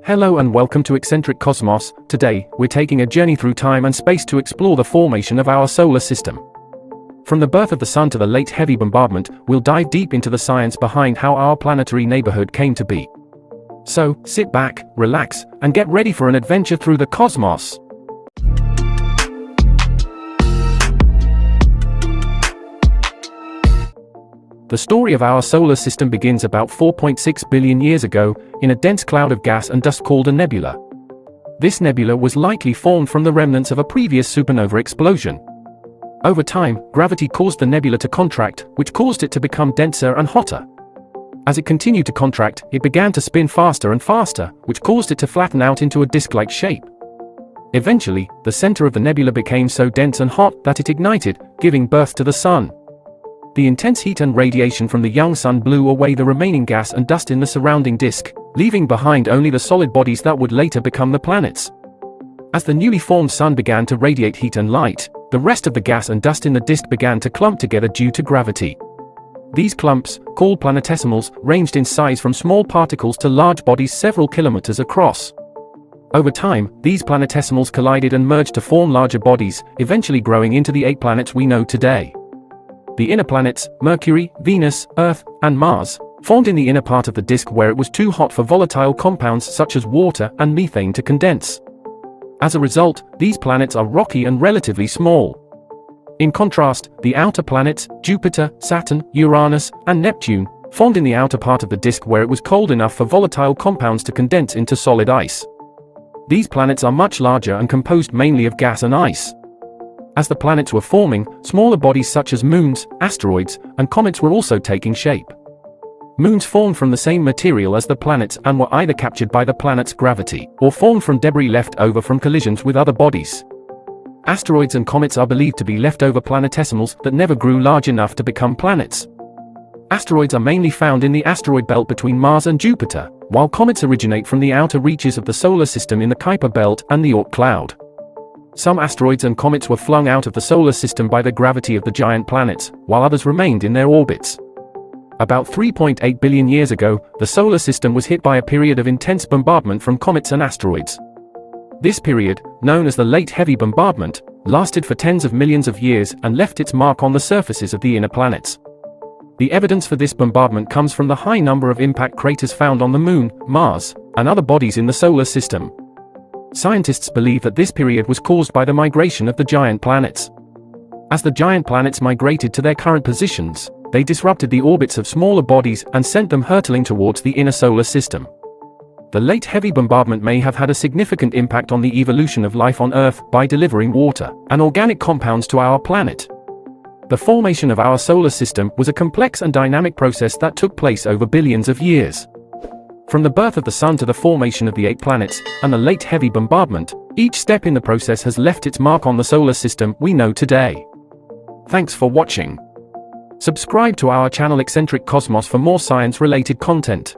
Hello and welcome to Eccentric Cosmos. Today, we're taking a journey through time and space to explore the formation of our solar system. From the birth of the Sun to the late heavy bombardment, we'll dive deep into the science behind how our planetary neighborhood came to be. So, sit back, relax, and get ready for an adventure through the cosmos. The story of our solar system begins about 4.6 billion years ago, in a dense cloud of gas and dust called a nebula. This nebula was likely formed from the remnants of a previous supernova explosion. Over time, gravity caused the nebula to contract, which caused it to become denser and hotter. As it continued to contract, it began to spin faster and faster, which caused it to flatten out into a disk-like shape. Eventually, the center of the nebula became so dense and hot that it ignited, giving birth to the Sun. The intense heat and radiation from the young Sun blew away the remaining gas and dust in the surrounding disk, leaving behind only the solid bodies that would later become the planets. As the newly formed Sun began to radiate heat and light, the rest of the gas and dust in the disk began to clump together due to gravity. These clumps, called planetesimals, ranged in size from small particles to large bodies several kilometers across. Over time, these planetesimals collided and merged to form larger bodies, eventually growing into the 8 planets we know today. The inner planets, Mercury, Venus, Earth, and Mars, formed in the inner part of the disk where it was too hot for volatile compounds such as water and methane to condense. As a result, these planets are rocky and relatively small. In contrast, the outer planets, Jupiter, Saturn, Uranus, and Neptune, formed in the outer part of the disk where it was cold enough for volatile compounds to condense into solid ice. These planets are much larger and composed mainly of gas and ice. As the planets were forming, smaller bodies such as moons, asteroids, and comets were also taking shape. Moons formed from the same material as the planets and were either captured by the planet's gravity, or formed from debris left over from collisions with other bodies. Asteroids and comets are believed to be leftover planetesimals that never grew large enough to become planets. Asteroids are mainly found in the asteroid belt between Mars and Jupiter, while comets originate from the outer reaches of the solar system in the Kuiper belt and the Oort cloud. Some asteroids and comets were flung out of the solar system by the gravity of the giant planets, while others remained in their orbits. About 3.8 billion years ago, the solar system was hit by a period of intense bombardment from comets and asteroids. This period, known as the late heavy bombardment, lasted for tens of millions of years and left its mark on the surfaces of the inner planets. The evidence for this bombardment comes from the high number of impact craters found on the Moon, Mars, and other bodies in the solar system. Scientists believe that this period was caused by the migration of the giant planets. As the giant planets migrated to their current positions, they disrupted the orbits of smaller bodies and sent them hurtling towards the inner solar system. The late heavy bombardment may have had a significant impact on the evolution of life on Earth by delivering water and organic compounds to our planet. The formation of our solar system was a complex and dynamic process that took place over billions of years. From the birth of the Sun to the formation of the 8 planets, and the late heavy bombardment, each step in the process has left its mark on the solar system we know today. Thanks for watching. Subscribe to our channel Eccentric Cosmos for more science-related content.